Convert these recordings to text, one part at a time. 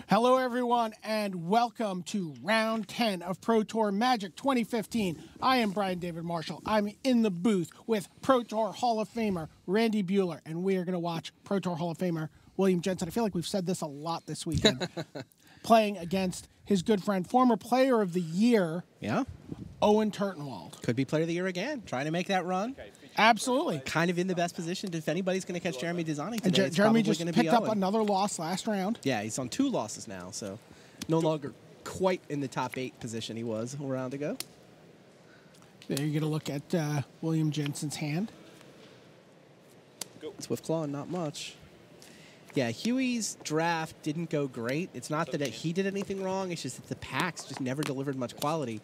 Hello, everyone, and welcome to Round 10 of Pro Tour Magic 2015. I am Brian David Marshall. I'm in the booth with Pro Tour Hall of Famer Randy Buehler, and we are going to watch Pro Tour Hall of Famer William Jensen. I feel like we've said this a lot this weekend. Playing against his good friend, former Player of the Year, Owen Turtenwald. Could be Player of the Year again, trying to make that run. Absolutely. Kind of in the best position. If anybody's going to catch Jeremy Danani today, it's Jeremy probably just going to be picked up Owen. another loss last round. Yeah, he's on 2 losses now, so no longer quite in the top 8 position he was a round ago. There you're going to look at William Jensen's hand. Swift Claw, not much. Yeah, Huey's draft didn't go great. It's not that he did anything wrong. It's just that the packs just never delivered much quality.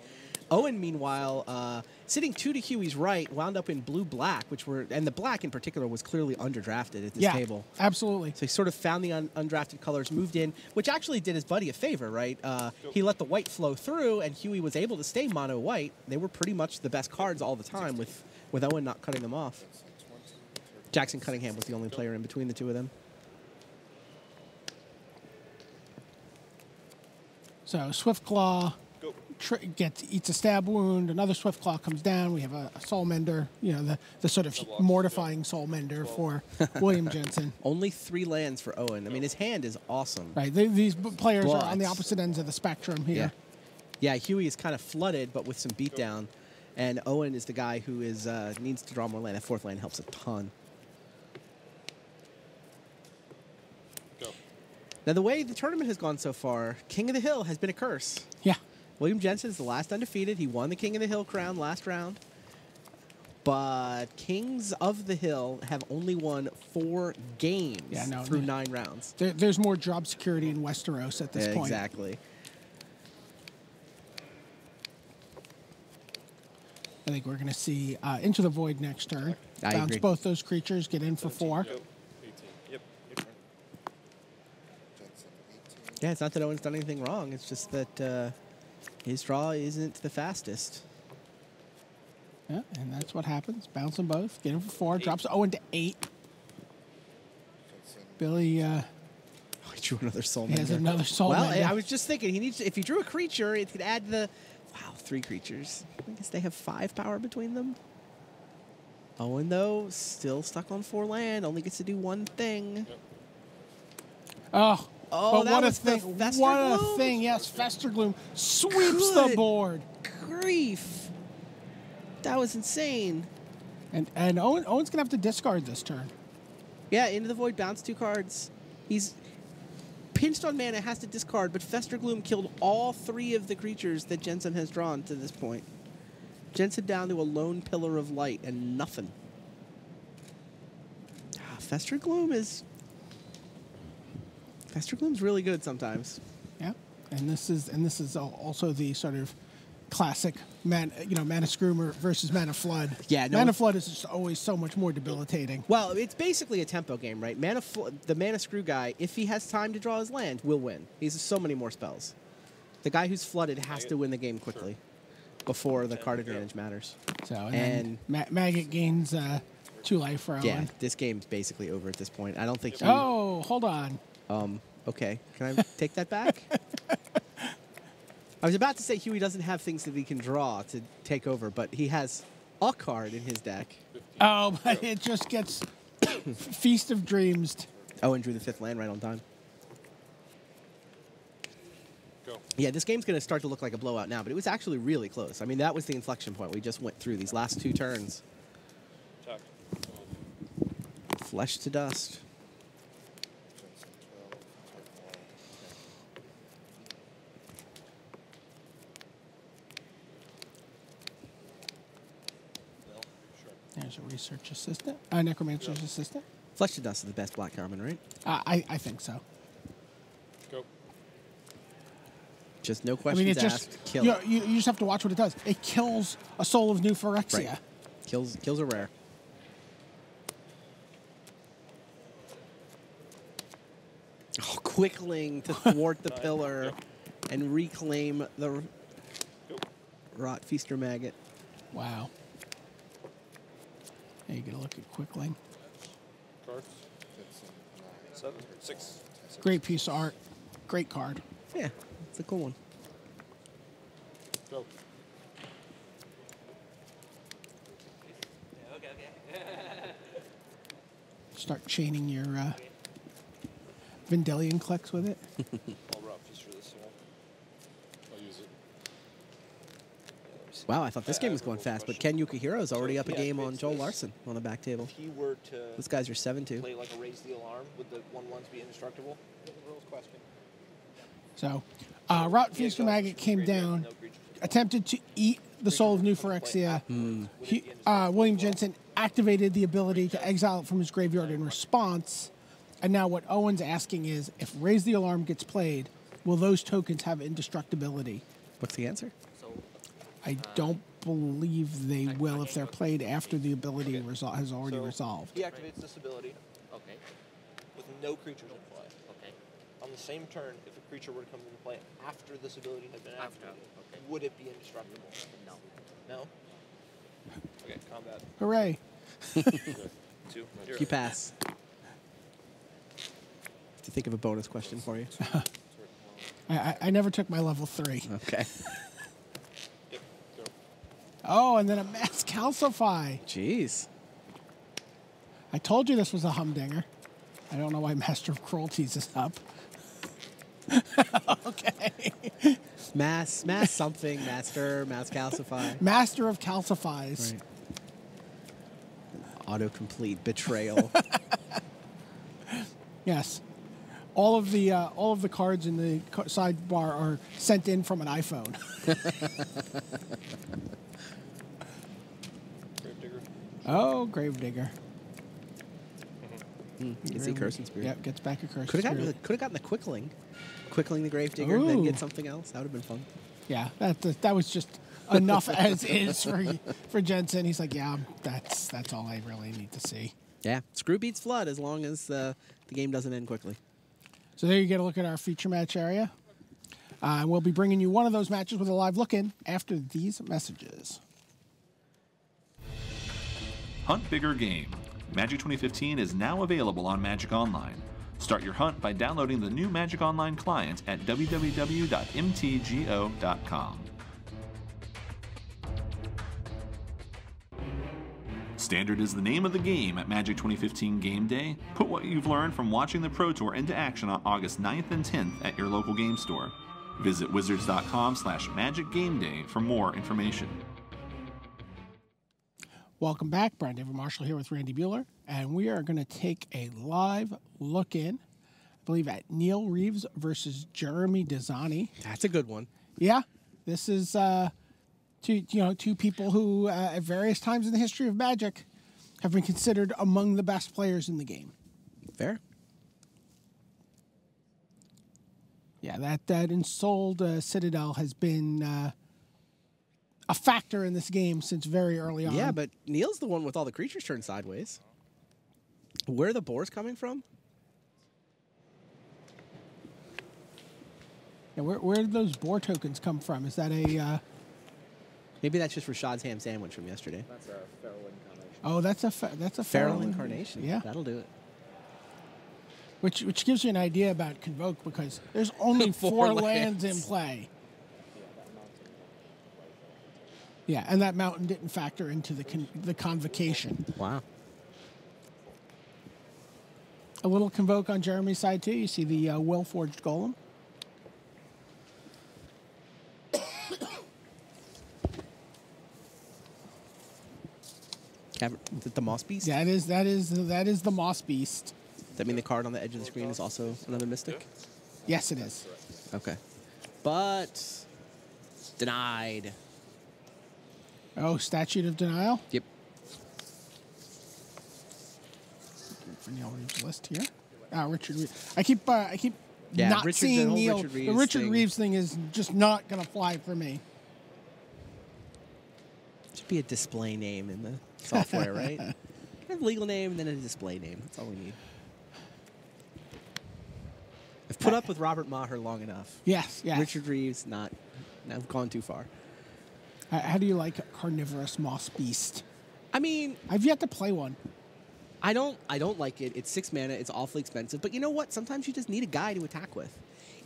Owen, meanwhile, sitting 2 to Huey's right, wound up in blue-black, and the black in particular was clearly underdrafted at this table. Absolutely. So he sort of found the undrafted colors, moved in, which actually did his buddy a favor, right? He let the white flow through, and Huey was able to stay mono-white. They were pretty much the best cards all the time, with Owen not cutting them off. Jackson Cunningham was the only player in between the two of them. So Swift Claw eats a stab wound. Another Swift Claw comes down. We have a Soul Mender. You know, the sort of mortifying Soul Mender for William Jensen. Only 3 lands for Owen. I mean, his hand is awesome. Right. These players are on the opposite ends of the spectrum here. Yeah, Huey is kind of flooded, but with some beatdown. And Owen is the guy who needs to draw more land. That 4th land helps a ton. Now, the way the tournament has gone so far, King of the Hill has been a curse. Yeah. William Jensen is the last undefeated. He won the King of the Hill crown last round. But Kings of the Hill have only won 4 games through 9 rounds. There's more job security in Westeros at this point. Exactly. I think we're going to see Into the Void next turn. I Bounce agree. both those creatures, get in for 4. Yeah, it's not that Owen's done anything wrong. It's just that his draw isn't the fastest. Yeah, and that's what happens. Bounce them both, get in for 4, drops Owen to 8. Billy He drew another Soul Mender. has another Soul Mender. Well, I was just thinking, if he drew a creature, it could add the... Wow, 3 creatures. I guess they have 5 power between them. Owen, though, still stuck on 4 land. Only gets to do 1 thing. Oh, that what was a thing. Fester What a Gloom? thing. Yes, Festergloom sweeps the board. Grief. That was insane. And Owen's going to have to discard this turn. Yeah, Into the Void, bounce 2 cards. He's pinched on mana, has to discard, but Festergloom killed all 3 of the creatures that Jensen has drawn to this point. Jensen down to a lone pillar of light and nothing. Festergloom's really good sometimes. Yeah, and this is also the sort of classic mana screamer versus mana flood. Yeah, mana flood is just always so much more debilitating. Well, it's basically a tempo game, right? The mana screw guy, if he has time to draw his land, will win. He has so many more spells. The guy who's flooded has to win the game quickly before the card advantage matters. So and Maggot gains 2 life for Owen. Yeah, this game's basically over at this point. I don't think he... Oh, hold on. Okay. Can I take that back? I was about to say Huey doesn't have things that he can draw to take over, but he has a card in his deck. Oh, but it just gets Feast of Dreams. Owen drew the 5th land right on time. Yeah, this game's going to start to look like a blowout now, but it was actually really close. I mean, that was the inflection point. We just went through these last 2 turns. Flesh to dust. There's a research assistant, a necromancer's assistant. Flesh to dust is the best black common, right? I think so. Just no questions asked. Kill it. You just have to watch what it does. It kills a Soul of New Phyrexia. Right. Kills a rare. Oh, Quickling to thwart the pillar and reclaim the Rot Feaster Maggot. Wow. Now you get a look at Quickling. Cards. 7, 6. Great piece of art. great card. Yeah, it's a cool one. Go. Start chaining your Vendelian clicks with it. I'll route just for this one. I'll use it. Wow, I thought this game was going fast, but Ken Yukihiro's already up a game on Joel Larson on the back table. If he were to Those guys are 7-2. play like a raise the alarm, would the 1/1s be indestructible? Rules question. So, Route Feaster Maggot came down, attempted to eat the soul of New Phyrexia. William Jensen activated the ability to exile it from his graveyard in response. And now what Owen's asking is, if Raise the Alarm gets played, will those tokens have indestructibility? What's the answer? I don't believe they will if they're played after the ability has already resolved. He activates this ability. Okay. With no creatures in play. Okay. On the same turn, if a creature were to come into play after this ability has been activated, would it be indestructible? No. No? Okay, combat. Hooray. 2. You pass. Do you think of a bonus question for you? I never took my level 3. Okay. Yep. Go. Oh, and then a Mass Calcify. Jeez. I told you this was a humdinger. I don't know why Master of Cruelties is up. Okay. Mass something, Mass Calcify. Master of Calcifies. Right. Autocomplete betrayal. Yes. All of the cards in the sidebar are sent in from an iPhone. Gravedigger. Oh, Gravedigger. You can see Cursing Spirit. Yep, gets back a Curse. Could have gotten the Quickling. Quickling the Gravedigger and then get something else. That would have been fun. Yeah, that was just enough as is for Jensen. He's like, yeah, that's all I really need to see. Yeah, screw beats flood as long as the game doesn't end quickly. So there you get a look at our feature match area. We'll be bringing you one of those matches with a live look-in after these messages. Hunt Bigger Game. Magic 2015 is now available on Magic Online. Start your hunt by downloading the new Magic Online client at www.mtgo.com. Standard is the name of the game at Magic 2015 Game Day. Put what you've learned from watching the Pro Tour into action on August 9th and 10th at your local game store. Visit wizards.com/Magic Game Day for more information. Welcome back. Brian David Marshall here with Randy Bueller, and we are going to take a live look-in, I believe, at Neil Reeves versus Jeremy Danani. That's a good one. Yeah, this is two people who, at various times in the history of Magic, have been considered among the best players in the game. Fair. Yeah, that Ensouled Citadel has been a factor in this game since very early on. Yeah, but Neil's the one with all the creatures turned sideways. Where are the boars coming from? Yeah, where did those boar tokens come from? Is that a... Maybe that's just Rashad's ham sandwich from yesterday. That's a feral incarnation. Oh, that's a Feral incarnation. Yeah, That'll do it. Which gives you an idea about Convoke, because there's only four lands in play. Yeah, and that mountain didn't factor into the convocation. Wow. A little Convoke on Jeremy's side, too. You see the Will-Forged Golem. Is it the Moss Beast? That is the Moss Beast. Does that mean the card on the edge of the screen is also another Mystic? Yes, it is. Okay. But denied. Oh, Statute of Denial? Yep. For Neil Reeves' list here. Richard Reeves. I keep Yeah, not seeing Neil. Richard Reeves the Richard thing. Reeves thing is just not going to fly for me. Should be a display name in the software, right? A legal name and then a display name. That's all we need. I've put up with Robert Maher long enough. Yes. Richard Reeves, not. I've gone too far. How do you like Carnivorous Moss Beast? I mean, I've yet to play one. I don't like it. It's 6 mana. It's awfully expensive. But you know what? Sometimes you just need a guy to attack with.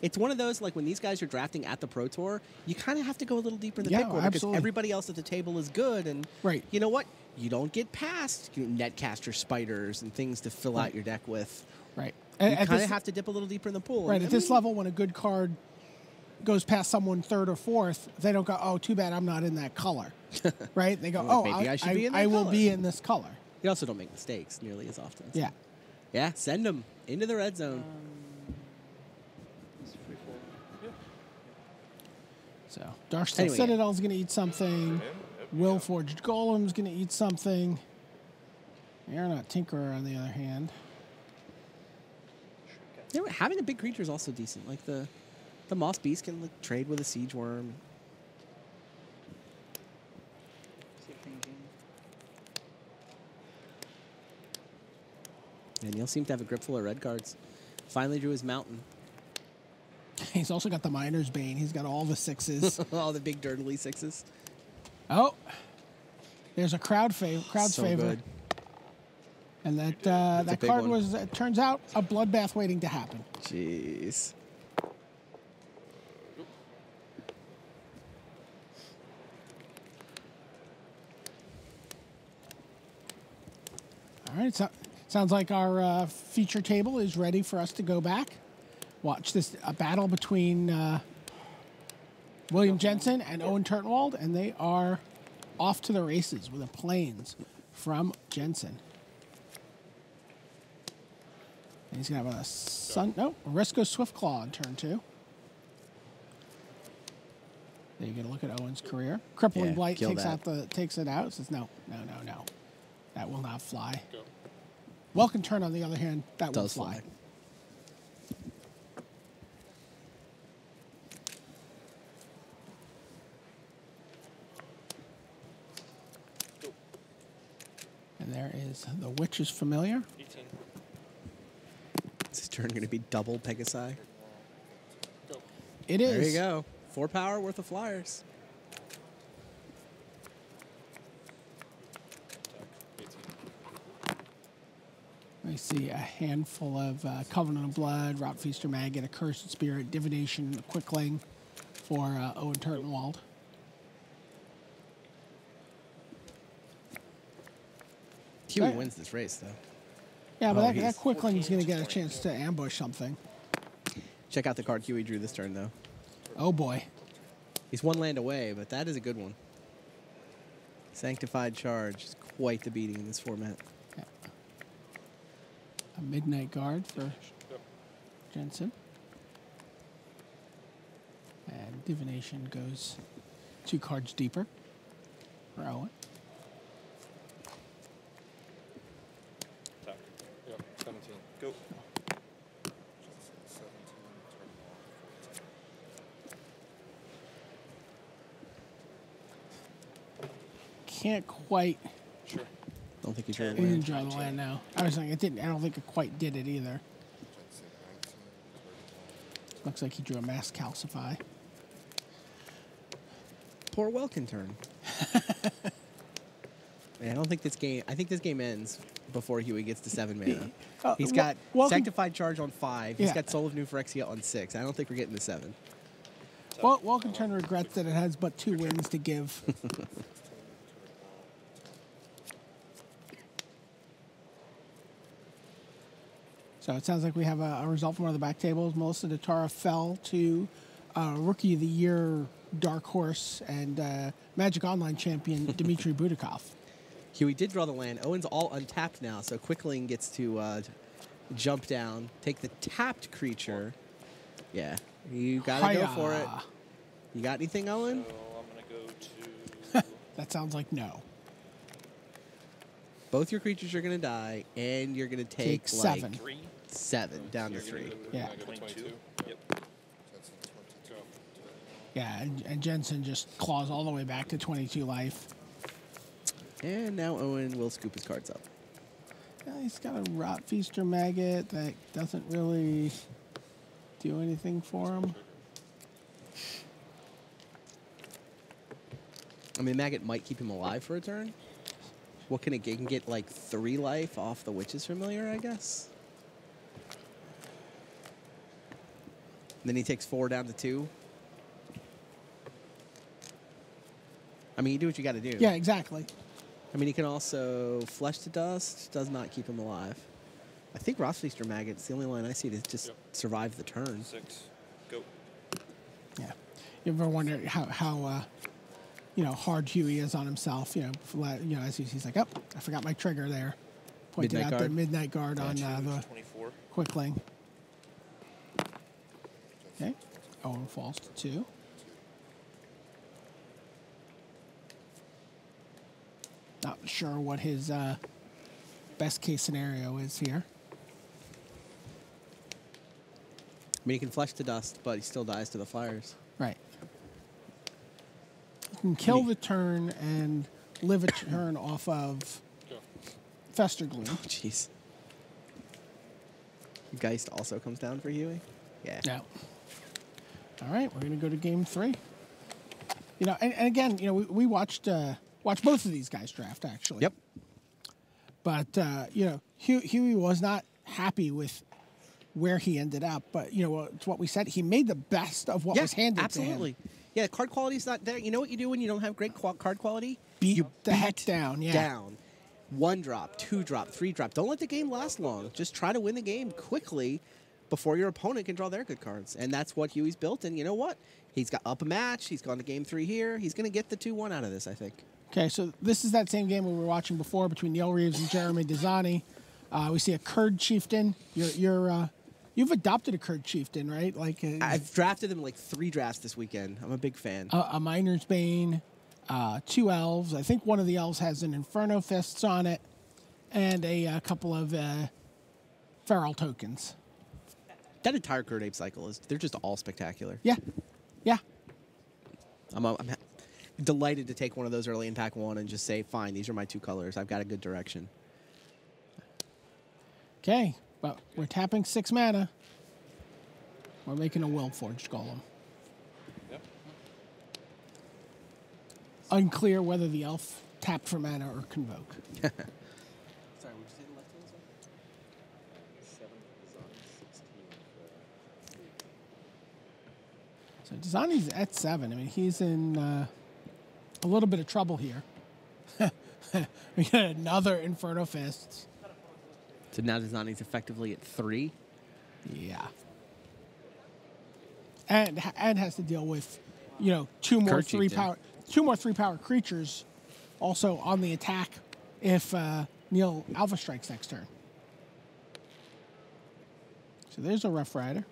It's one of those, like, when these guys are drafting at the Pro Tour, you kind of have to go a little deeper in the Yeah, pick order because absolutely. everybody else at the table is good. And Right. you know what? You don't get past Netcaster spiders and things to fill out your deck with. Right. You At kind this- of have to dip a little deeper in the pool. Right, And, at I this mean, level, when a good card goes past someone third or fourth, they don't go, oh, too bad I'm not in that color. Right? They go, Well, oh, maybe I should be in that I will color." be in this color. You also don't make mistakes nearly as often. Yeah. Yeah, send them into the red zone. So, Darksteel Anyway, Citadel's going to eat something. Willforged Golem's going to eat something. Aeronaut Tinkerer, on the other hand. You know what? Having a big creature is also decent. Like the Moss Beast can like trade with a Siege Worm. And Neil seemed to have a grip full of red cards. Finally drew his mountain. He's also got the Miner's Bane. He's got all the sixes. All the big dirtily sixes. Oh, there's a crowd's So favor. good. And that big card one. was, it turns out, a bloodbath waiting to happen. Jeez. All right, so sounds like our feature table is ready for us to go back. Watch this a battle between William Jensen and Owen Turtenwald, and they are off to the races with a plains from Jensen. And he's gonna have a Risco Swiftclaw on turn 2. There you get a look at Owen's career. Crippling Yeah, Blight kill takes it out. Says no. That will not fly. Welcome turn, on the other hand, that will Does fly. fly. And there is the Witch's Familiar. 18. Is this turn going to be double Pegasi? It is. There you go. 4 power worth of flyers. We see a handful of Covenant of Blood, Rotfeaster Maggot, a Cursed Spirit, Divination, a Quickling for Owen Turtenwald. Huey Okay. wins this race, though. Yeah, but Oh, that he's Quickling's going to get a chance to ambush something. Check out the card Huey drew this turn, though. Oh boy. He's 1 land away, but that is a good one. Sanctified Charge is quite the beating in this format. A Midnight Guard for Jensen. And Divination goes 2 cards deeper for Owen. Attack. Yep, 17. Go. Can't quite Sure. Don't think he drew a He didn't land. draw the land now. I was saying it didn't. I don't think it quite did it either. Looks like he drew a Mass Calcify. Poor Welkin turn. Man, I don't think this game. I think this game ends before Huey gets to 7 mana. He's got Sanctified Charge on 5. He's Yeah. got Soul of New Phyrexia on 6. I don't think we're getting to 7. Welcome turn regrets that it has but 2 wins to give. So it sounds like we have a result from one of the back tables. Melissa Datara fell to Rookie of the Year Dark Horse and Magic Online champion Dmitry Budikov. Huey did draw the land. Owen's all untapped now, so Quickling gets to jump down, take the tapped creature. Yeah, you gotta go for it. Hiya. You got anything, Owen? So I'm going to go to... That sounds like no. Both your creatures are gonna die, and you're gonna take, Take like 7. 3. 7 down to 3. Yeah. 22. Yep. Yeah, and Jensen just claws all the way back to 22 life. And now Owen will scoop his cards up. Yeah, he's got a Rotfeaster Maggot that doesn't really do anything for him. I mean, Maggot might keep him alive for a turn. What can it get? It can get like 3 life off the Witch's Familiar, I guess. then he takes 4 down to 2. I mean, you do what you got to do. Yeah, exactly. I mean, he can also Flesh to Dust. Does not keep him alive. I think Rostfeaster Maggot's the only line I see to just survive the turn. 6. Go. Yeah. You ever wonder how hard Huey is on himself? As he's like, oh, I forgot my trigger there. Pointed Midnight out Guard. the Midnight Guard on the 24. Quickling. Okay. Owen falls to 2. Not sure what his best case scenario is here. I mean, he can Flesh to Dust, but he still dies to the fires. Right. You can kill the turn and live a turn off of Fester Gloom. Oh, jeez. Geist also comes down for Huey? Yeah. Yeah. All right, we're going to go to game 3. And again, we watched both of these guys draft, actually. Yep. But, Huey was not happy with where he ended up. But, it's what we said. He made the best of what was handed to him. Absolutely. Yeah, card quality's not there. You know what you do when you don't have great card quality? Beat the heck down, yeah. Down. 1 drop, 2 drop, 3 drop. Don't let the game last long. Just try to win the game quickly before your opponent can draw their good cards. And that's what Huey's built. And you know what? He's got up a match. He's gone to game 3 here. He's going to get the 2-1 out of this, I think. Okay, so this is that same game we were watching before between Neil Reeves and Jeremy Danani. We see a Kurd Chieftain. You've adopted a Kurd Chieftain, right? I've drafted him like 3 drafts this weekend. I'm a big fan. A Miner's Bane, 2 elves. I think one of the elves has an Inferno Fists on it, and a couple of feral tokens. That entire Kurd Ape cycle they're just all spectacular. Yeah. Yeah. I'm delighted to take one of those early in pack 1 and just say, fine, these are my 2 colors. I've got a good direction. Okay, but we're tapping 6 mana. We're making a Willforged Golem. Yep. Unclear whether the elf tapped for mana or convoke. Sorry, would you say the left hand as well? 7 for Danani, 16 for... So Danani's at 7. I mean, he's in a little bit of trouble here. We got another Inferno Fists. So now Danani's effectively at 3. Yeah. And has to deal with, 2 more Kurd 3 Chieftain. power, 2 more 3-power creatures, also on the attack if Neil Alpha strikes next turn. So there's a Rough Rider.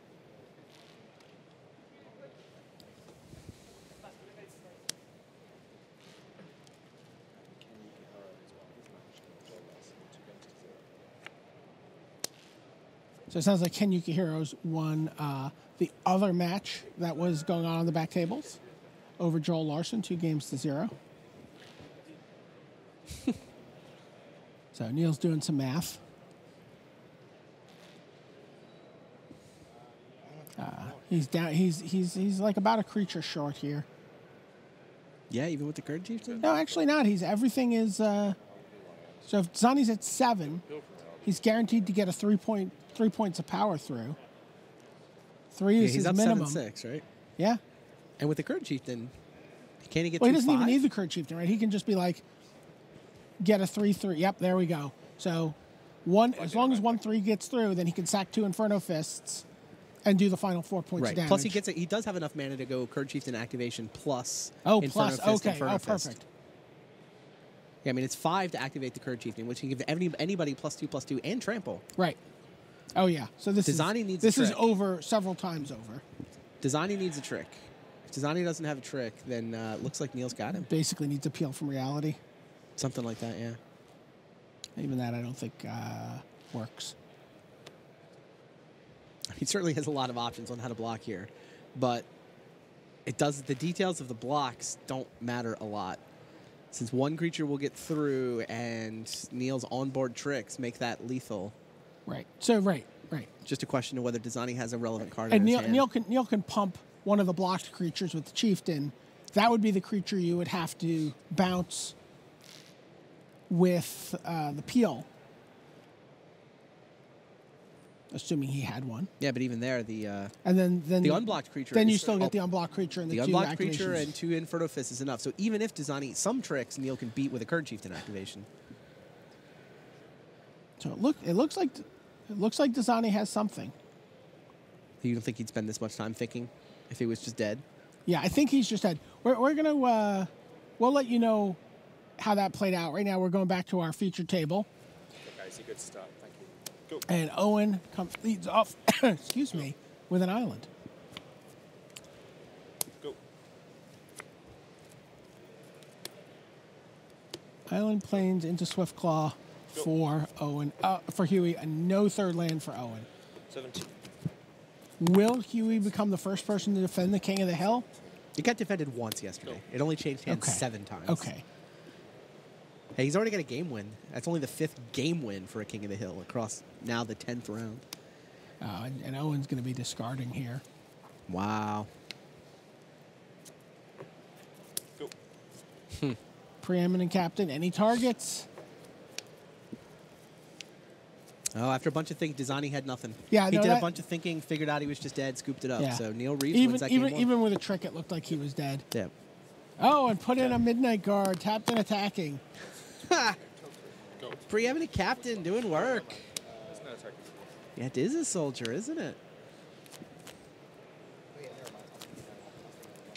So it sounds like Ken Yukihiro's won the other match that was going on the back tables over Joel Larson, 2-0. So Neil's doing some math. He's down. He's like about a creature short here. Yeah, even with the Kurd Chieftain? No, actually not. Everything is. So if Zani's at 7, he's guaranteed to get a 3 points of power through. 3 is he's his up minimum. 7-6, right? Yeah. And with the Kurd Chieftain, can he get Well, he 2-5? doesn't even need the Kurd Chieftain, right? He can just be like, get a 3/3. Yep, there we go. So as long as 1/3 gets through, then he can sack 2 Inferno Fists and do the final 4 points Right. of damage. Plus, he does have enough mana to go Kurd Chieftain activation plus Oh, Inferno plus. Fist, Okay. Inferno Oh, Fist. perfect. Yeah, I mean, it's 5 to activate the Kurd Chieftain, which can give anybody +2/+2 and trample. Right. Oh, yeah. So this Danani is over several times over. Danani needs a trick. If Danani doesn't have a trick, then it looks like Neil's got him. Basically needs a peel from reality. Something like that, yeah. Even that I don't think works. He certainly has a lot of options on how to block here, but the details of the blocks don't matter a lot. Since one creature will get through and Neil's onboard tricks make that lethal. Right. So right. Just a question of whether Danani has a relevant card And in his hand. Neil can pump one of the blocked creatures with the Chieftain. That would be the creature you would have to bounce with the peel. assuming he had one. Yeah, but even there, the And then the unblocked creature. Then you is- still get the unblocked creature and the two unblocked creature activations. and 2 Inferno Fists is enough. So even if Danani some tricks, Neil can beat with a Current Chieftain activation. So it looks like Danani has something. You don't think he'd spend this much time thinking if he was just dead? Yeah, I think he's just dead. We're gonna we'll let you know how that played out. Right now, we're going back to our feature table. Okay, so good start. Thank you. Go. And Owen leads off, excuse me, with an island. Go. Island Plains into Swiftclaw for Owen, for Huey, and no third land for Owen. 17. Will Huey become the first person to defend the King of the Hill? It got defended once yesterday. It only changed hands 7 times. Okay. Hey, he's already got a game win. That's only the 5th game win for a King of the Hill across now the 10th round. And Owen's going to be discarding here. Wow. Go. Preeminent Captain, any targets? Oh, after a bunch of thinking, Danani had nothing. Yeah, he no, did a that- bunch of thinking, figured out he was just dead, scooped it up. Yeah. So Neil Reeves wins that game one. Even with a trick, it looked like he was dead. Yeah. Oh, and put in a Midnight Guard, tapped and attacking. Preeminent Captain doing work. There's no attack. Yeah, it is a soldier, isn't it?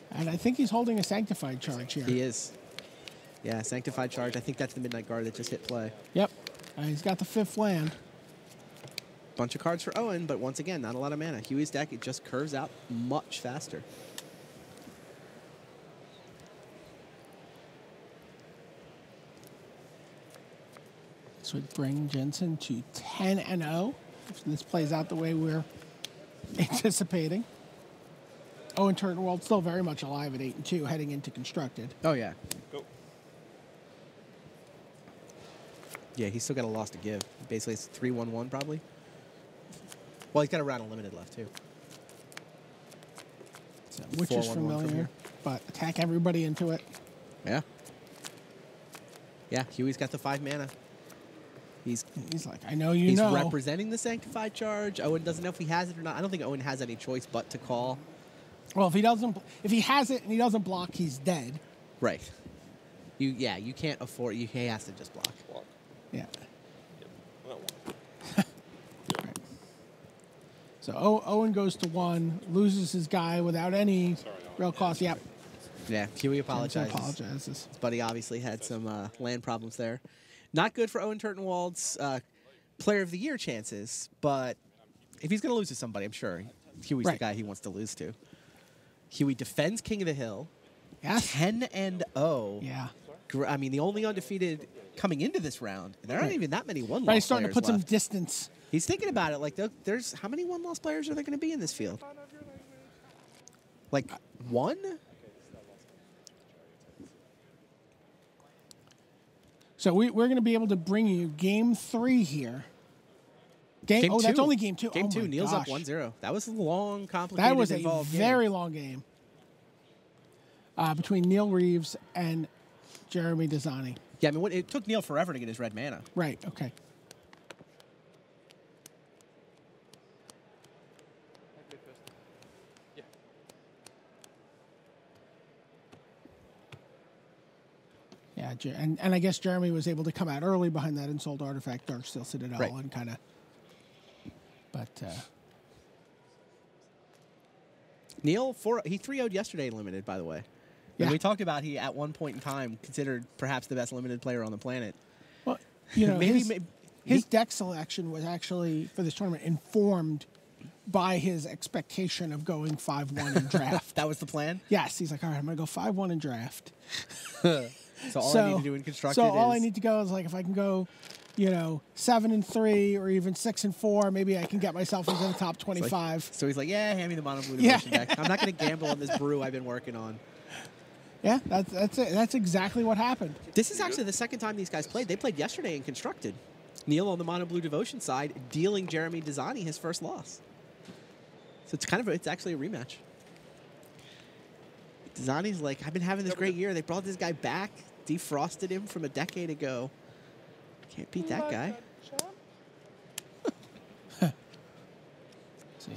And I think he's holding a Sanctified Charge here. He is. Yeah, Sanctified Charge. I think that's the Midnight Guard that just hit play. Yep. He's got the 5th land. Bunch of cards for Owen, but once again, not a lot of mana. Huey's deck, it just curves out much faster. This would bring Jensen to 10-0. If this plays out the way we're anticipating. Owen Turtenwald still very much alive at 8-2, heading into Constructed. Oh, yeah. Go. Yeah, he's still got a loss to give. Basically, it's 3-1-1 probably. Well, he's got a round of limited left, too. So, which is 4-1-1 from familiar, here. but attack everybody into it. Yeah. Yeah, Huey's got the 5 mana. He's like, I know you know. He's representing the Sanctified Charge. Owen doesn't know if he has it or not. I don't think Owen has any choice but to call. Well, if he has it and he doesn't block, he's dead. Right. You can't afford. He has to just block. Block. Yeah. Yep. Well, Right. So Owen goes to 1, loses his guy without any real cost. Yep. Yeah, Huey apologizes. Apologizes. His buddy obviously had some land problems there. Not good for Owen Turtenwald's Player of the Year chances, but if he's going to lose to somebody, I'm sure Huey's the guy he wants to lose to. Huey defends King of the Hill. Yes. 10-0. Yeah. I mean, the only undefeated coming into this round. There aren't even that many one-loss Right, he's starting to players put some left. distance. He's thinking about it. Like, there's how many one-loss players are there going to be in this field? Like, 1? So we're going to be able to bring you Game 3 here. Game 2. That's only Game 2. Game 2. My Neil's gosh. up 1-0. That was a long, complicated, That was a involved very game. long game between Neil Reeves and Jeremy Danani. Yeah, I mean, it took Neil forever to get his red mana. Right, okay. Yeah, and I guess Jeremy was able to come out early behind that Insult Artifact, Darksteel Citadel, Right. and kind of. But Neil, he 3-0'd yesterday in Limited, by the way. Yeah. And we talked about he, at one point in time, considered perhaps the best Limited player on the planet. well, you know, Maybe his deck selection was actually for this tournament informed by his expectation of going 5-1 in draft. That was the plan? Yes, he's like, all right, I'm going to go 5-1 in draft. So all I need to do in Constructed So all is... I need to go is like if I can go, 7-3 or even 6-4, maybe I can get myself into the top 25. So he's like, yeah, hand me the mono blue Yeah. devotion deck. I'm not going to gamble on this brew I've been working on. Yeah, that's it. That's exactly what happened. This is actually the second time these guys played. They played yesterday in Constructed. Neil on the mono blue devotion side, dealing Jeremy Danani his first loss. So it's actually a rematch. Danani's like, I've been having this great year. They brought this guy back, defrosted him from a decade ago. Can't beat that guy.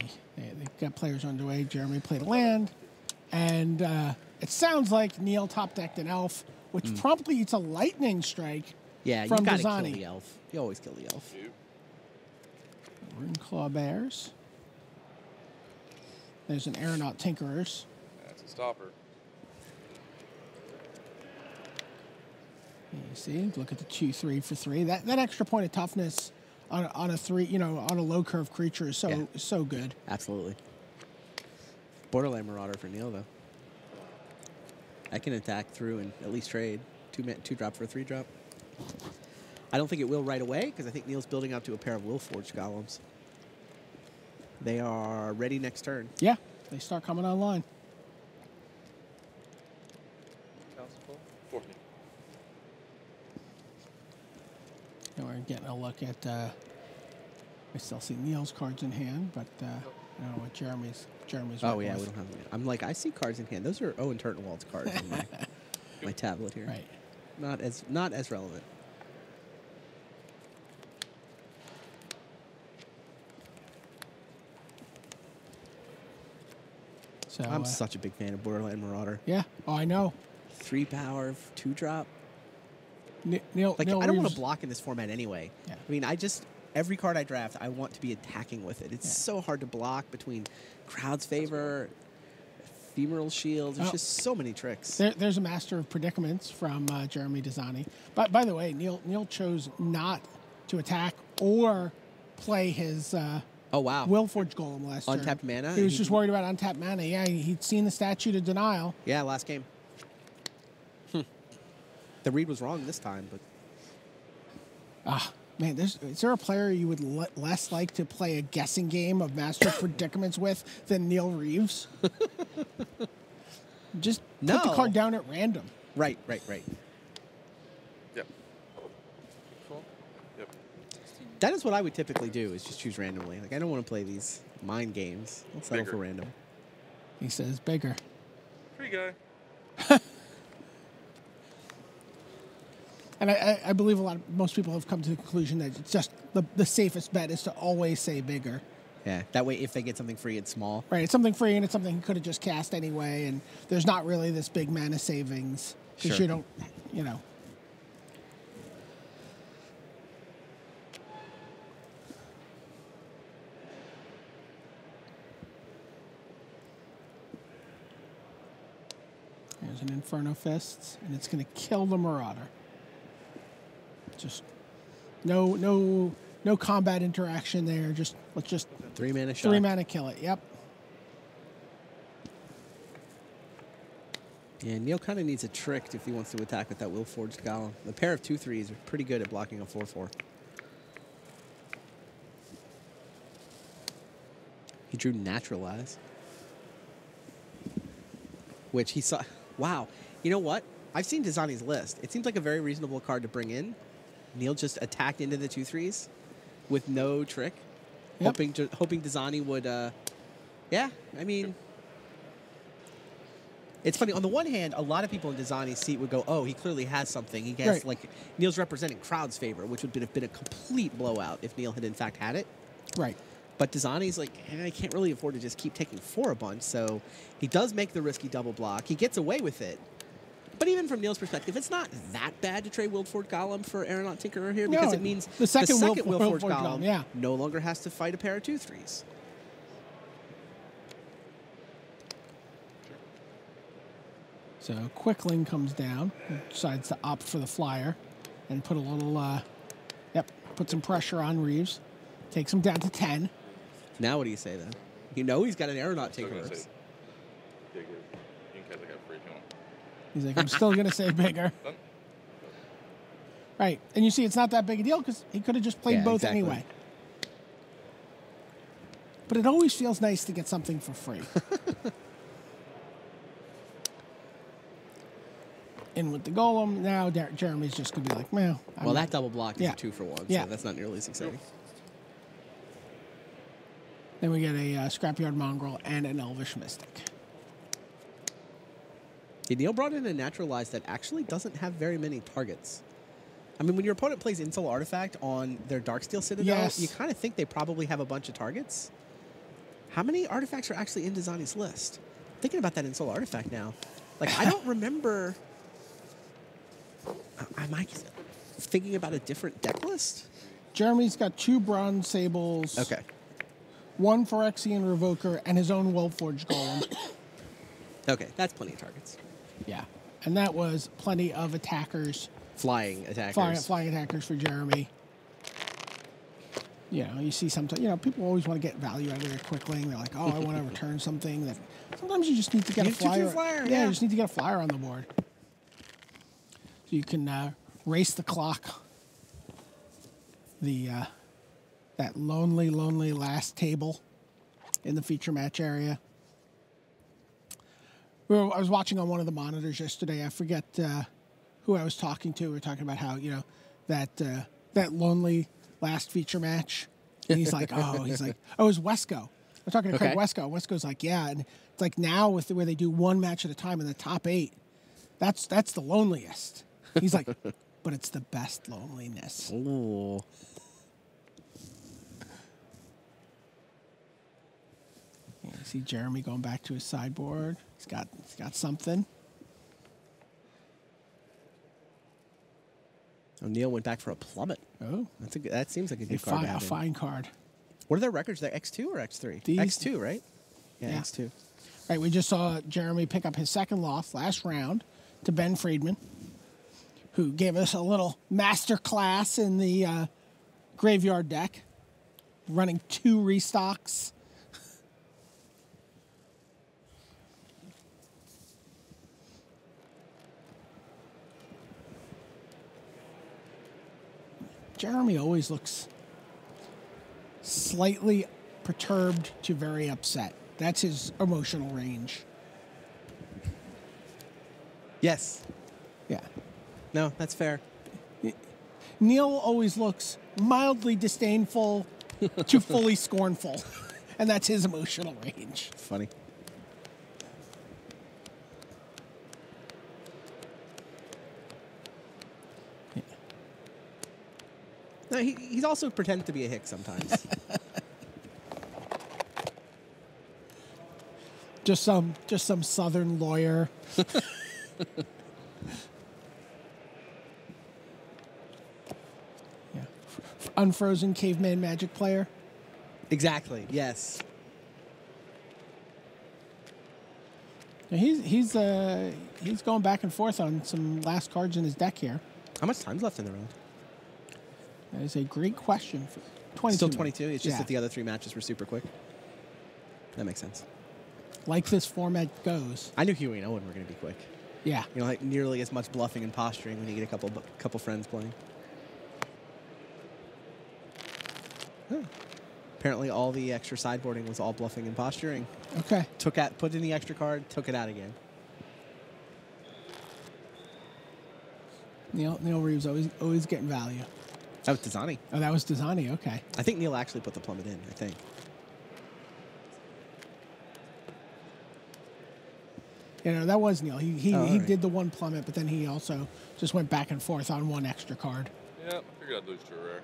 See, they've got players underway. Jeremy played a land, and it sounds like Neil top-decked an elf, which promptly eats a lightning strike. Yeah, you from gotta kill Danani. the elf. You always kill the elf. Runeclaw Bears. There's an Aeronaut Tinkerers. That's a stopper. You see, look at the 2/3 for 3. That extra point of toughness on a 3, on a low curve creature is so good. Absolutely. Borderland Marauder for Neil though. I can attack through and at least trade 2 drop for a 3 drop. I don't think it will right away because I think Neil's building up to a pair of Willforged Golems. They are ready next turn. Yeah, they start coming online. Council 14. And we're getting a look at. I still see Neil's cards in hand, but I don't know what Jeremy's. Oh yeah, we don't have them. I'm like, I see cards in hand. Those are Owen Turtenwald's cards on my tablet here. Right. Not as relevant. So I'm such a big fan of Borderland Marauder. Yeah. Oh, I know. 3 power, 2 drop. Neil. Like Neil I don't want Reeves- to block in this format anyway. Yeah. I mean, every card I draft, I want to be attacking with it. It's so hard to block between Crowd's Favor, Ephemeral Shield. There's just so many tricks. There's a Master of Predicaments from Jeremy Danani. But by the way, Neil chose not to attack or play his Oh wow. Willforged Golem last turn. Untapped mana? He was just worried about untapped mana. Yeah, he'd seen the Statute of Denial. Yeah, last game. The read was wrong this time, but Man, is there a player you would less like to play a guessing game of Master of Predicaments with than Neil Reeves? Just put the card down at random. right. Yep. Cool. Yep. That is what I would typically do, is just choose randomly. Like I don't want to play these mind games. I'll settle Bigger. for random. He says bigger. Free guy. And I believe most people have come to the conclusion that it's just the safest bet is to always say bigger. Yeah, that way if they get something free, it's small. Right, it's something free and it's something he could have just cast anyway, and there's not really this big mana savings because Sure. you don't, There's an Inferno Fists, and it's going to kill the Marauder. Just no combat interaction there. Let's just 3 mana shot. 3 mana kill it. Yep. Yeah, Neil kind of needs a trick if he wants to attack with that Willforged Golem. The pair of 2/3s are pretty good at blocking a 4/4. He drew Naturalize, which he saw. Wow. You know what? I've seen Danani's list. It seems like a very reasonable card to bring in. Neil just attacked into the 2/3s with no trick, Yep. hoping Danani would. Yeah, I mean, it's funny. On the one hand, a lot of people in Danani's seat would go, "Oh, he clearly has something." He gets Right. like Neil's representing Crowd's Favor, which would have been a complete blowout if Neil had in fact had it. Right. But Danani's like, I can't really afford to just keep taking 4 a bunch, so he does make the risky double block. He gets away with it. But even from Neil's perspective, it's not that bad to trade Willforged Golem for Aeronaut Tinkerer here because it means the second Willforged Golem, Golem no longer has to fight a pair of 2/3s. So Quickling comes down, decides to opt for the flyer, and put a little, put some pressure on Reeves, takes him down to 10. Now what do you say then? You know he's got an Aeronaut Still gonna Tinkerer. say bigger in case I got free if you want. He's like, I'm still going to say bigger. Done? Right. And you see, it's not that big a deal because he could have just played Yeah, both exactly. anyway. But it always feels nice to get something for free. In with the Golem. Now Jeremy's just going to be like, well, Well, that double block is Yeah. a 2-for-1, Yeah. so that's not nearly as exciting. Then we get a Scrapyard Mongrel and an Elvish Mystic. Yeah, Neil brought in a Naturalize that actually doesn't have very many targets. I mean, when your opponent plays Insul Artifact on their Darksteel Citadel, Yes. you kind of think they probably have a bunch of targets. How many artifacts are actually in Danani's list? Thinking about that in Soul Artifact now. Like, I don't remember. Am I thinking about a different deck list? Jeremy's got 2 Bronze Sables. Okay. 1 Phyrexian Revoker and his own Willforged Golem. Okay, that's plenty of targets. Yeah. And that was plenty of attackers. Flying attackers. Flying attackers for Jeremy. You know, you see sometimes, you know, people always want to get value out of their Quickling. They're like, oh, I want to return something. That sometimes you just need to get a flyer. Yeah, you just need to get a flyer on the board. So you can race the clock. That lonely, lonely last table in the feature match area. I was watching on one of the monitors yesterday. I forget who I was talking to. We were talking about how, you know, that lonely last feature match. And he's like, oh, it was Wesco. I'm talking to Craig Wesco. Wesco's like, yeah, and it's like now with the way they do one match at a time in the top 8, that's the loneliest. He's like, but it's the best loneliness. Ooh. Yeah, you see Jeremy going back to his sideboard. He's got something. O'Neill went back for a plummet. Oh, that seems like a good card. A fine card. What are their records there? X2 or X3? X2, right? Yeah, X2. Right, we just saw Jeremy pick up his second loss last round to Ben Friedman, who gave us a little master class in the graveyard deck, running 2 restocks. Jeremy always looks slightly perturbed to very upset. That's his emotional range. Yes. Yeah. No, that's fair. Neil always looks mildly disdainful to fully scornful, and that's his emotional range. Funny. No, he's also pretended to be a hick sometimes. Just some Southern lawyer. Yeah. Unfrozen caveman Magic player. Exactly. Yes. Now he's going back and forth on some last cards in his deck here. How much time's left in the round? That is a great question. 22 Still 22. minutes. It's just that the other 3 matches were super quick. That makes sense. Like this format goes. I knew Huey and Owen were going to be quick. Yeah. You know, like nearly as much bluffing and posturing when you get a couple friends playing. Huh. Apparently, all the extra sideboarding was all bluffing and posturing. Okay. Put in the extra card, took it out again. Neil Reeves always getting value. That was Danani. Oh, that was Danani. Okay. I think Neil actually put the plummet in. I think. You know, that was Neil. He right. did the 1 plummet, but then he also just went back and forth on 1 extra card. Yeah, I figured I'd lose to a rare.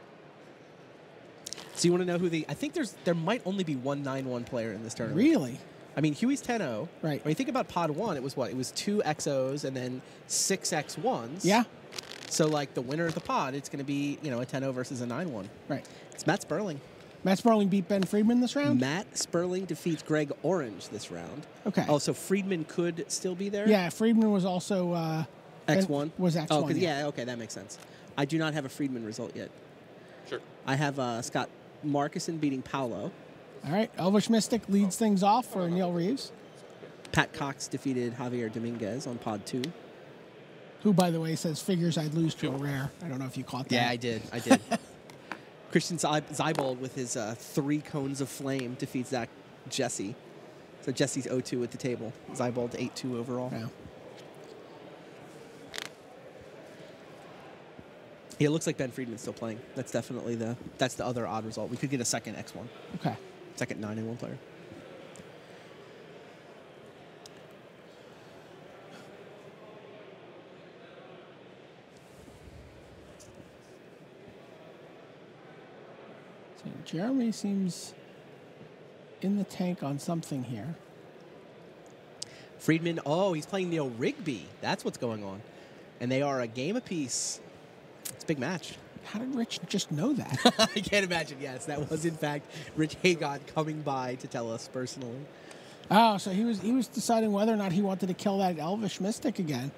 So you want to know who I think there might only be one 9-1 player in this tournament. Really? I mean, Huey's 10-0. Right. When you think about Pod 1, it was what? It was 2 XOs and then 6 X1s. Yeah. So, like, the winner of the pod, it's going to be, you know, a 10-0 versus a 9-1. Right. It's Matt Sperling. Matt Sperling beat Ben Friedman this round? Matt Sperling defeats Greg Orange this round. Okay. Oh, so Friedman could still be there? Yeah, Friedman was also... X1? Was X1, Oh, yeah, okay, that makes sense. I do not have a Friedman result yet. Sure. I have Scott Markison beating Paolo. All right. Elvish Mystic leads things off for Neil Reeves. Pat Cox defeated Javier Dominguez on pod 2. Who, by the way, says figures I'd lose to a rare. I don't know if you caught that. Yeah, I did. Christian Zeibold with his 3 cones of flame defeats Zach Jesse. So Jesse's 0-2 at the table. Zeibold 8-2 overall. Yeah. Yeah, it looks like Ben Friedman's still playing. That's definitely the other odd result. We could get a second X1. Okay. Second 9-1 player. So Jeremy seems in the tank on something here. Friedman, oh, he's playing Neil Rigby. That's what's going on. And they are a game apiece. It's a big match. How did Rich just know that? I can't imagine. Yes, that was in fact Rich Hagon coming by to tell us personally. Oh, so he was deciding whether or not he wanted to kill that Elvish Mystic again.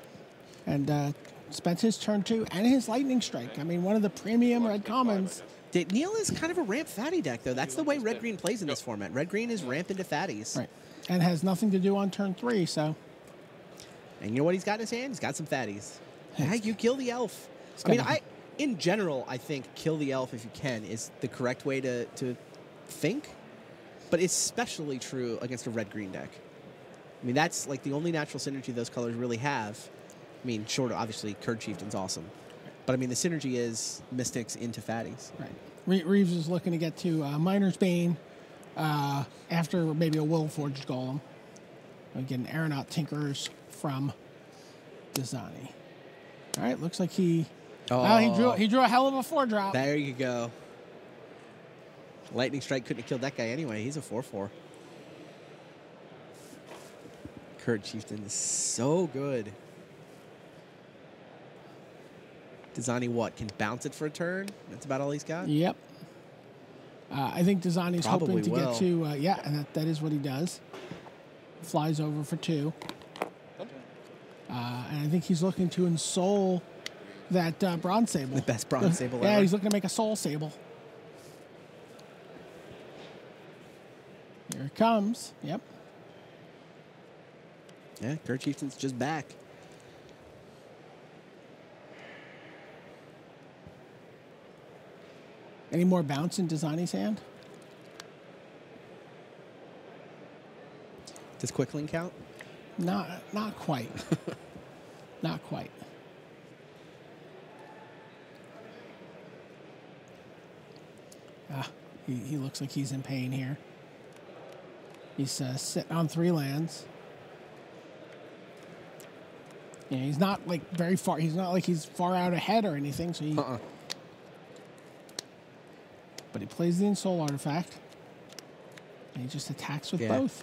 And spent his turn 2 and his Lightning Strike. I mean, one of the premium red commons. Neil is kind of a ramp fatty deck, though. That's the way Red-Green plays in this format. Red-Green is ramp into fatties. Right. And has nothing to do on turn 3, so. And you know what he's got in his hand? He's got some fatties. Yeah, you kill the elf. In general, I think kill the elf if you can is the correct way to think. But it's especially true against a red-green deck. I mean, that's like the only natural synergy those colors really have. I mean, short of, obviously, Kurd Chieftain's awesome. But, I mean, the synergy is Mystics into fatties. Right. Reeves is looking to get to Miner's Bane after maybe a Willforged Golem. Again, Aeronaut Tinkerers from Danani. All right, looks like he... Oh. Well, he drew a hell of a 4-drop. There you go. Lightning Strike couldn't have killed that guy anyway. He's a 4/4. Kurd Chieftain is so good. Danani, what, can bounce it for a turn? That's about all he's got? Yep. I think Danani's hoping to will. get to... and that is what he does. Flies over for 2. And I think he's looking to ensoul that Bronze Sable. The best Bronze Sable ever. Yeah, he's looking to make a Soul Sable. Here it comes. Yep. Yeah, Kurd Chieftain's just back. Any more bounce in Danani's hand? Does Quickling count? Not quite. Not quite. He looks like he's in pain here. He's sitting on 3 lands. Yeah, he's not like very far. He's not like he's far out ahead or anything. So he. But he plays the Ensoul Artifact. And he just attacks with both.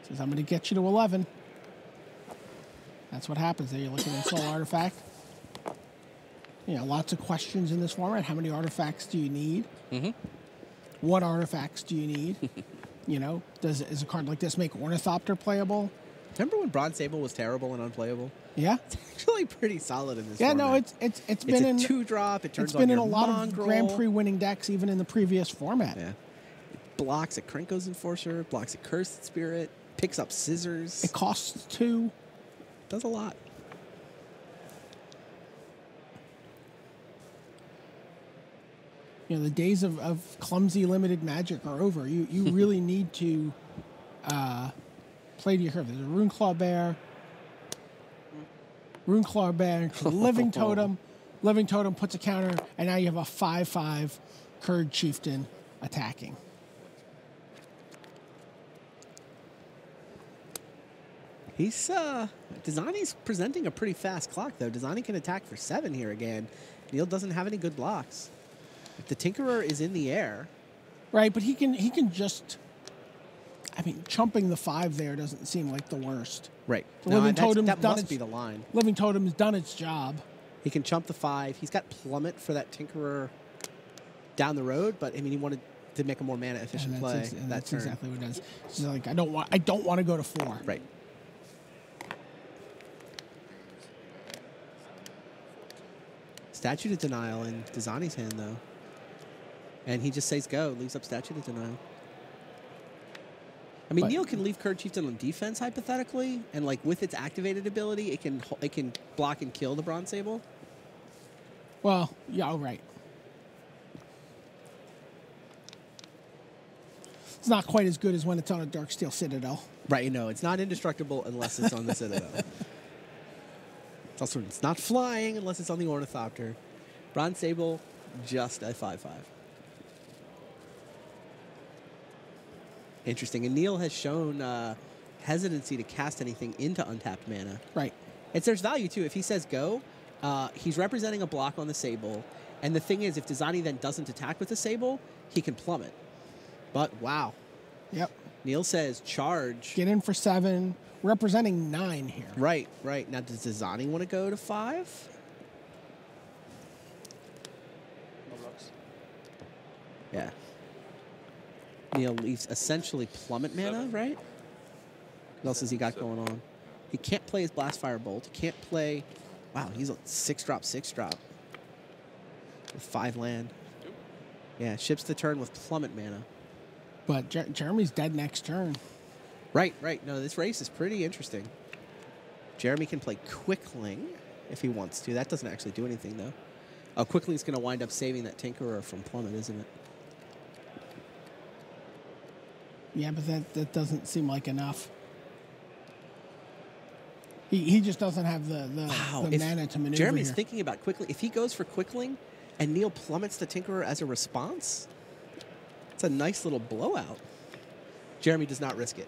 Says, I'm going to get you to 11. That's what happens there. You look at Ensoul Artifact. You know, lots of questions in this format. How many artifacts do you need? Mm-hmm. What artifacts do you need? You know, is a card like this make Ornithopter playable? Remember when Bronze Sable was terrible and unplayable? Yeah. It's actually pretty solid in this Yeah, format. no, it's been in 2-drop. It turns It's been on in your a lot Mongrel. of Grand Prix winning decks, even in the previous format. Yeah. It blocks at Krenko's Enforcer, blocks at Cursed Spirit, picks up Scissors. It costs 2. Does a lot. You know, the days of clumsy limited Magic are over. You really need to play to your curve. There's a Runeclaw Bear. Living Totem. Living Totem puts a counter, and now you have a 5/5 Kurd Chieftain attacking. Danani's presenting a pretty fast clock, though. Danani can attack for 7 here again. Neil doesn't have any good blocks. If the Tinkerer is in the air. Right, but he can just... I mean, chumping the 5 there doesn't seem like the worst. Right. The Living Totem's that done must its, be the line. Living Totem's done its job. He can chump the 5. He's got Plummet for that Tinkerer down the road, but I mean, he wanted to make a more mana efficient play. That's exactly what it does. It's like I don't want to go to 4. Right. Statute of Denial in Danani's hand, though. And he just says go, leaves up Statute of Denial. I mean, Neil can leave Kurd Chieftain on defense, hypothetically, and like with its activated ability, it can block and kill the Bronze Sable. Well, yeah, right. It's not quite as good as when it's on a Darksteel Citadel. Right, you know, it's not indestructible unless it's on the Citadel. It's not flying unless it's on the Ornithopter. Bronze Sable, just a 5/5. Interesting. And Neil has shown hesitancy to cast anything into untapped mana. Right. There's value, too. If he says go, he's representing a block on the Sable. And the thing is, if Danani then doesn't attack with the Sable, he can plummet. But, wow. Yep. Neil says charge. Get in for 7. Representing 9 here. Right, right. Now, does Danani want to go to 5? Yeah. Neil leaves essentially plummet mana, right? What else has he got going on? He can't play his Blast Fire Bolt. He can't play... Wow, he's a 6-drop, 6-drop. With 5 land. Yeah, ships the turn with plummet mana. But Jeremy's dead next turn. Right, right. No, this race is pretty interesting. Jeremy can play Quickling if he wants to. That doesn't actually do anything, though. Oh, Quickling's going to wind up saving that Tinkerer from plummet, isn't it? Yeah, but that doesn't seem like enough. He just doesn't have the mana to maneuver. Jeremy's here. thinking about Quickling. If he goes for Quickling and Neil plummets the Tinkerer as a response, it's a nice little blowout. Jeremy does not risk it.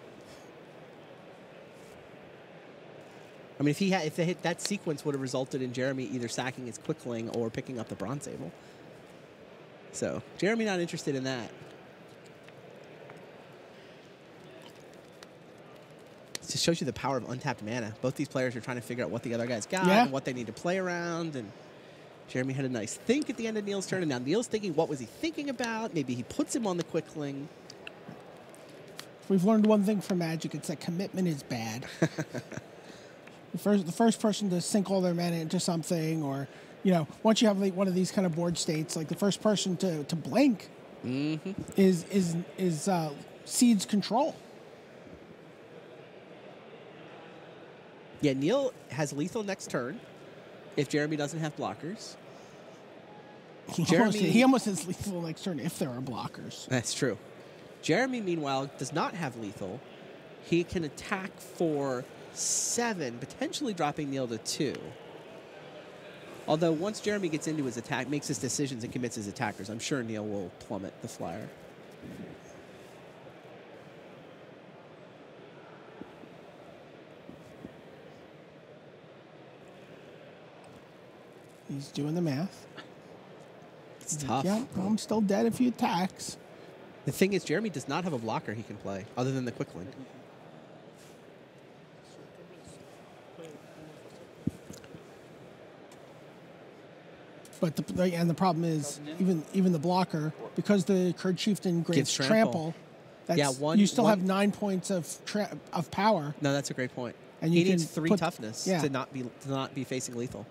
I mean, if they hit that sequence, would have resulted in Jeremy either sacking his Quickling or picking up the Bronze Sable. So Jeremy not interested in that. It just shows you the power of untapped mana. Both these players are trying to figure out what the other guy's got and what they need to play around. And Jeremy had a nice think at the end of Neil's turn, and now Neil's thinking, what was he thinking about? Maybe he puts him on the Quickling. If we've learned one thing from Magic, it's that commitment is bad. The first person to sink all their mana into something, or, you know, once you have like one of these kind of board states, like the first person to blink is cedes control. Yeah, Neil has lethal next turn if Jeremy doesn't have blockers. He almost has lethal next turn if there are blockers. That's true. Jeremy, meanwhile, does not have lethal. He can attack for 7, potentially dropping Neil to 2. Although once Jeremy gets into his attack, makes his decisions and commits his attackers, I'm sure Neil will plummet the flyer. He's doing the math. It's tough. Yeah, I'm still dead if he attacks. The thing is, Jeremy does not have a blocker he can play, other than the Quickling. But the problem is, even the blocker, because the Kurd Chieftain grants trample, you still have 9 points of power. No, that's a great point. And he needs 3 toughness to not be facing lethal.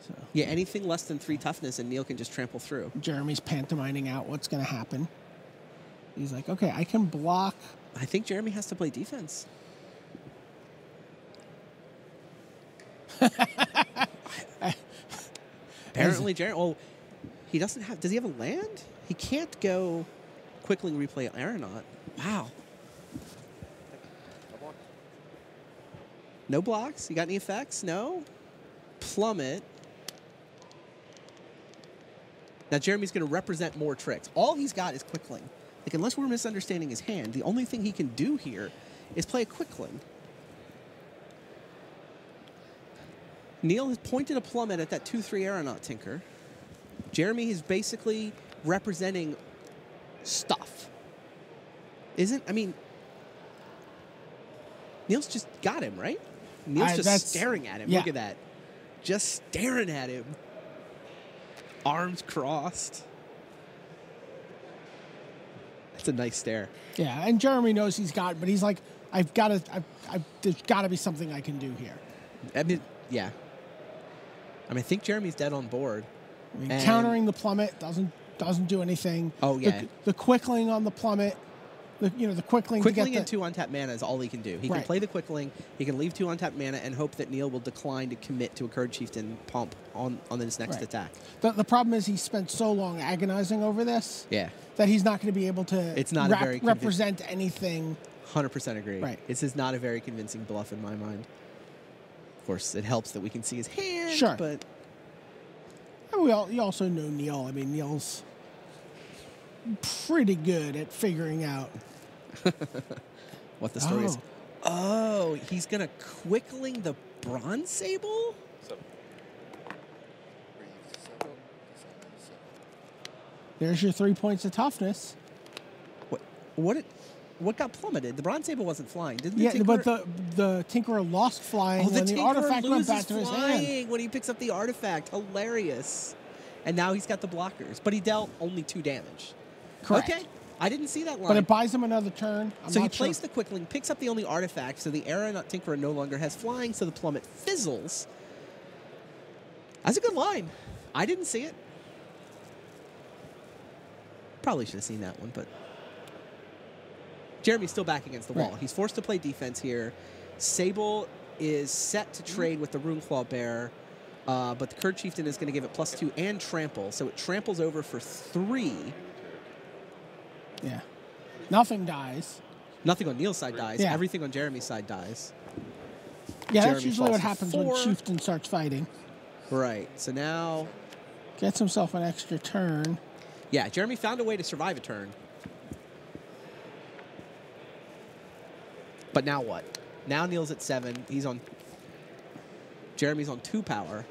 So. Yeah, anything less than 3 toughness, and Neil can just trample through. Jeremy's pantomiming out what's going to happen. He's like, okay, I can block. I think Jeremy has to play defense. Apparently, Jeremy. Oh, he doesn't have. Does he have a land? He can't go Quickling replay Aeronaut. Wow. No blocks? You got any effects? No? Plummet. Now, Jeremy's going to represent more tricks. All he's got is Quickling. Like, unless we're misunderstanding his hand, the only thing he can do here is play a Quickling. Neil has pointed a plummet at that 2/3 Aeronaut Tinker. Jeremy is basically representing stuff. I mean, Neil's just got him, right? Neil's just staring at him. Yeah. Look at that. Just staring at him. Arms crossed. That's a nice stare. Yeah, and Jeremy knows he's got, but he's like, there's got to be something I can do here. I mean, yeah. I think Jeremy's dead on board. Countering the plummet doesn't do anything. Oh yeah. The Quickling on the plummet. The Quickling. Quickling and 2 untapped mana is all he can do. He can play the Quickling. He can leave 2 untapped mana and hope that Neil will decline to commit to a Kurd Chieftain pump on his next attack. The problem is he spent so long agonizing over this. Yeah. That he's not going to be able to. It's not represent anything. 100% agree. Right. This is not a very convincing bluff in my mind. Of course, it helps that we can see his hand. Sure. But you also know Neil. I mean, Neil's pretty good at figuring out what the story is. Oh, he's going to Quickling the Bronze Sable? There's your 3 points of toughness. What? What got plummeted? The bronze table wasn't flying, didn't Yeah, the but the Tinkerer lost flying when the artifact went back to his hand. When he picks up the artifact. Hilarious. And now he's got the blockers. But he dealt only 2 damage. Correct. Okay. I didn't see that line. But it buys him another turn. So he plays the Quickling, picks up the only artifact, so the Era Tinkerer no longer has flying, so the plummet fizzles. That's a good line. I didn't see it. Probably should have seen that one, but Jeremy's still back against the wall. Right. He's forced to play defense here. Sable is set to trade with the Runeclaw Bear, but the Kurd Chieftain is going to give it +2 and trample, so it tramples over for 3. Yeah. Nothing dies. Nothing on Neil's side dies. Yeah. Everything on Jeremy's side dies. Yeah, Jeremy that's usually falls what to happens 4. when Chieftain starts fighting. Right. So now, Gets himself an extra turn. yeah, Jeremy found a way to survive a turn. But now what? Now Neil's at 7. He's on. Jeremy's on 2 power.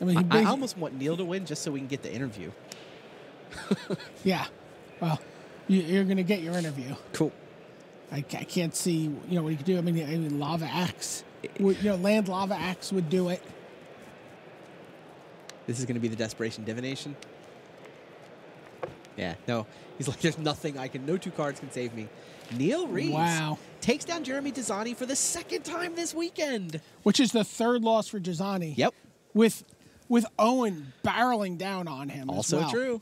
I mean, I almost want Neil to win just so we can get the interview. Yeah. Well, you're going to get your interview. Cool. I can't see, what you could do. I mean, Lava Axe, Land Lava Axe would do it. This is going to be the Desperation Divination. Yeah, no. He's like, there's nothing no 2 cards can save me. Neil Reeves takes down Jeremy Danani for the 2nd time this weekend. Which is the 3rd loss for Danani. Yep. With Owen barreling down on him. Also as well. true.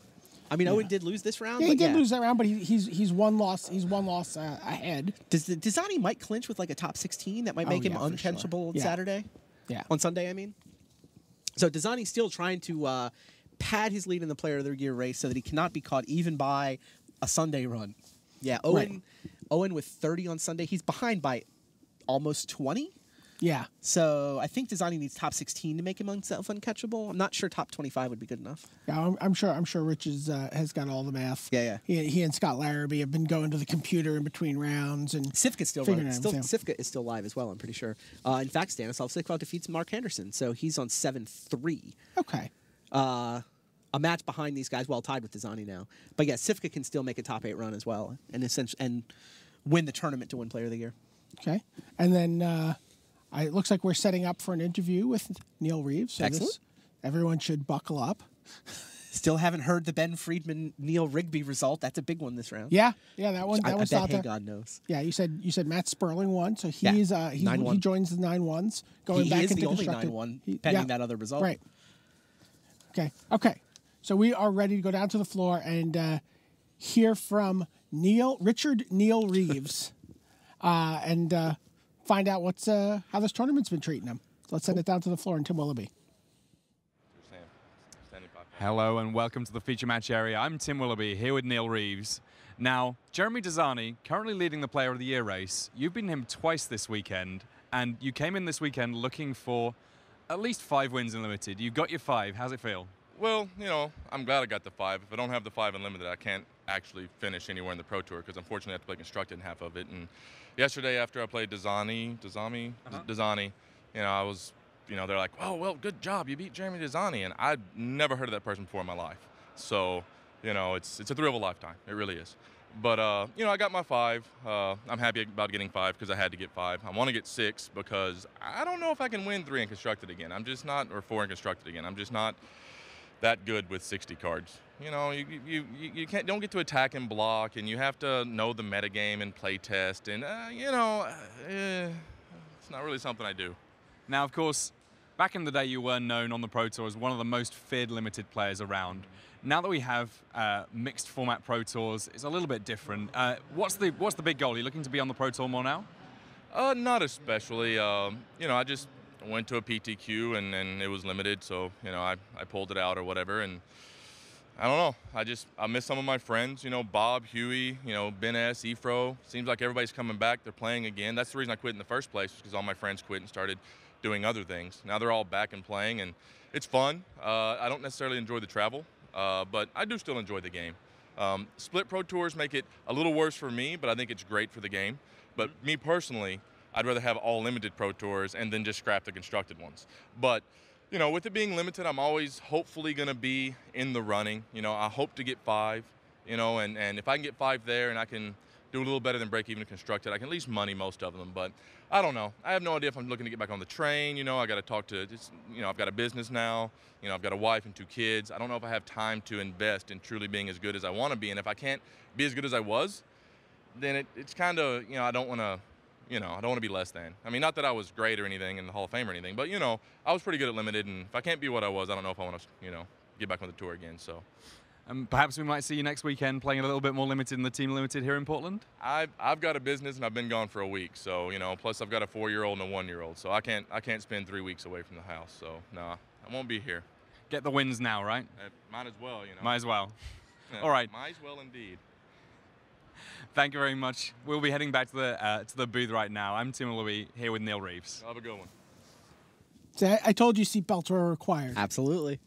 I mean, Owen did lose this round. Yeah, but he did lose that round, but he's one loss. He's one loss ahead. Danani might clinch with like a top 16 that might make him uncatchable on Saturday. Yeah. On Sunday, I mean. So Danani's still trying to pad his lead in the Player of the Year race so that he cannot be caught even by a Sunday run. Yeah, Owen with 30 on Sunday. He's behind by almost 20. Yeah. So I think Danani needs top 16 to make him uncatchable. I'm not sure top 25 would be good enough. Yeah, I'm sure Rich has got all the math. Yeah. He and Scott Larrabee have been going to the computer in between rounds, and Sifka's still running. Sifka is still live as well, I'm pretty sure. In fact, Stanislav Sifka defeats Mark Henderson, so he's on 7-3. Okay. A match behind these guys, well tied with Danani now. But yeah, Sifka can still make a top 8 run as well, and win the tournament to win Player of the Year. Okay, and then. It looks like we're setting up for an interview with Neil Reeves. So Excellent. Everyone should buckle up. Still haven't heard the Ben Friedman Neil Rigby result. That's a big one this round. Yeah, that one. That one's out there. God knows. Yeah, you said Matt Sperling won, so he joins the 9-1s going back into the only constructed. 9-1 pending that other result. Right. Okay. So we are ready to go down to the floor and hear from Richard Neil Reeves, and. Find out how this tournament's been treating him. Let's send it down to the floor and Tim Willoughby. Hello and welcome to the feature match area. I'm Tim Willoughby here with Neil Reeves. Now, Jeremy Danani, currently leading the Player of the Year race. You've beaten him twice this weekend, and you came in this weekend looking for at least 5 wins in Limited. You got your 5. How's it feel? Well, I'm glad I got the 5. If I don't have the 5 in Limited, I can't actually finish anywhere in the Pro Tour because unfortunately I have to play Constructed in half of it. And yesterday after I played Danani, I was, they're like, oh, well, good job. You beat Jeremy Danani. And I'd never heard of that person before in my life. So, it's a thrill of a lifetime. It really is. But, I got my 5. I'm happy about getting 5 because I had to get 5. I want to get 6 because I don't know if I can win 3 in Constructed again. I'm just not, or 4 in Constructed again. I'm just not that good with 60 cards. You don't get to attack and block, and you have to know the metagame and play test, and it's not really something I do. Now, of course, back in the day you were known on the Pro Tour as one of the most feared Limited players around. Now that we have mixed format Pro Tours, it's a little bit different. What's the big goal? Are you looking to be on the Pro Tour more now? Not especially. I just went to a PTQ and it was limited, so I pulled it out or whatever, and I don't know. I miss some of my friends, Bob, Huey, Ben S, Efro. Seems like everybody's coming back. They're playing again. That's the reason I quit in the first place, because all my friends quit and started doing other things. Now they're all back and playing, and it's fun. I don't necessarily enjoy the travel, but I do still enjoy the game. Split Pro Tours make it a little worse for me, but I think it's great for the game. But me personally, I'd rather have all limited Pro Tours and then just scrap the constructed ones. But, with it being limited, I'm always hopefully going to be in the running. I hope to get 5. you know, and if I can get 5 there and I can do a little better than break even constructed, I can at least money most of them. But I don't know. I have no idea if I'm looking to get back on the train. You know, I got to talk to, you know, I've got a business now. You know, I've got a wife and 2 kids. I don't know if I have time to invest in truly being as good as I want to be. And if I can't be as good as I was, then it's kind of, you know, I don't want to, you know, I don't want to be less than. I mean, not that I was great or anything in the Hall of Fame or anything, but, you know, I was pretty good at limited. And if I can't be what I was, I don't know if I want to, you know, get back on the tour again. So. Perhaps we might see you next weekend playing a little bit more limited in the Team Limited here in Portland? I've got a business and I've been gone for a week, so, you know, plus I've got a 4-year-old and a 1-year-old, so I can't spend 3 weeks away from the house, so no, I won't be here. Get the wins now, right? Might as well, you know. Might as well. Yeah, all right. Might as well indeed. Thank you very much. We'll be heading back to the booth right now. I'm Tim Willoughby here with Neil Reeves. Have a good one. See, I told you seatbelts were required. Absolutely.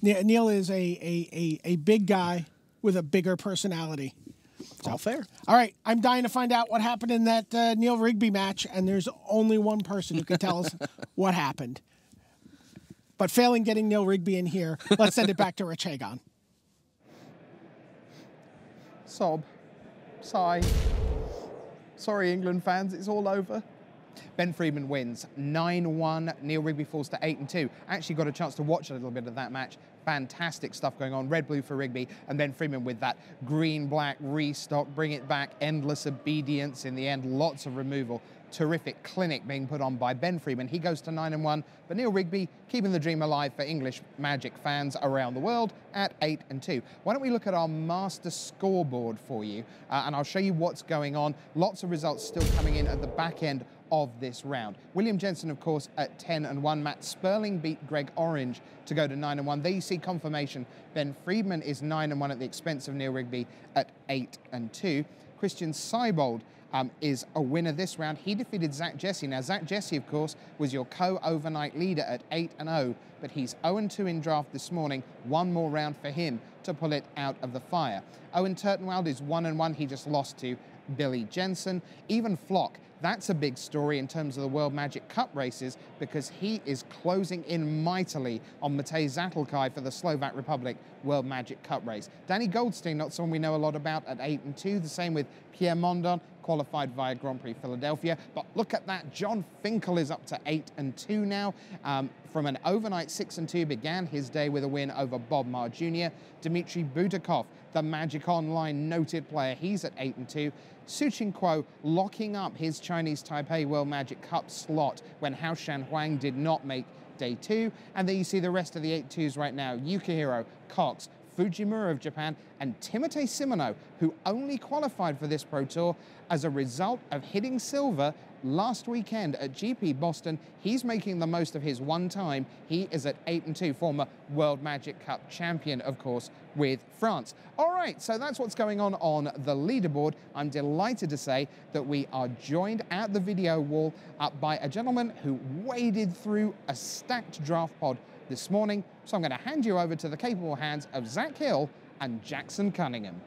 Neil is a big guy with a bigger personality. It's all fair. All right, I'm dying to find out what happened in that Neil Rigby match, and there's only one person who can tell us what happened. But failing getting Neil Rigby in here, let's send it back to Rich Hagon. Sob. Sigh. Sorry, England fans, it's all over. Ben Friedman wins 9-1. Neil Rigby falls to 8-2. Actually got a chance to watch a little bit of that match. Fantastic stuff going on. Red-blue for Rigby, and Ben Friedman with that green-black restock, bring it back, endless obedience. In the end, lots of removal. Terrific clinic being put on by Ben Friedman. He goes to 9-1, but Neil Rigby keeping the dream alive for English Magic fans around the world at 8-2. Why don't we look at our master scoreboard for you, and I'll show you what's going on. Lots of results still coming in at the back end of this round. William Jensen, of course, at 10-1. Matt Sperling beat Greg Orange to go to 9-1. There you see confirmation. Ben Friedman is 9-1 at the expense of Neil Rigby at 8-2. Christian Seibold is a winner this round. He defeated Zach Jesse. Now, Zach Jesse, of course, was your co-overnight leader at 8-0, but he's 0-2 in draft this morning. One more round for him to pull it out of the fire. Owen Turtenwald is 1-1. He just lost to Billy Jensen. Even Flock, that's a big story in terms of the World Magic Cup races, because he is closing in mightily on Matej Zatlkai for the Slovak Republic World Magic Cup race. Danny Goldstein, not someone we know a lot about, at 8-2. The same with Pierre Mondon, qualified via Grand Prix Philadelphia. But look at that, John Finkel is up to 8-2 now. From an overnight 6-2, began his day with a win over Bob Marr Jr. Dmitry Butakov, the Magic Online noted player, he's at 8-2. Su Chin Kuo locking up his Chinese Taipei World Magic Cup slot when Hao Shan Huang did not make day 2. And there you see the rest of the 8-2s right now. Yukihiro, Cox, Fujimura of Japan, and Timotei Simono, who only qualified for this Pro Tour as a result of hitting silver last weekend at GP Boston. He's making the most of his one time. He is at 8-2, former World Magic Cup champion, of course, with France. All right, so that's what's going on the leaderboard. I'm delighted to say that we are joined at the video wall by a gentleman who waded through a stacked draft pod this morning. So I'm going to hand you over to the capable hands of Zach Hill and Jackson Cunningham.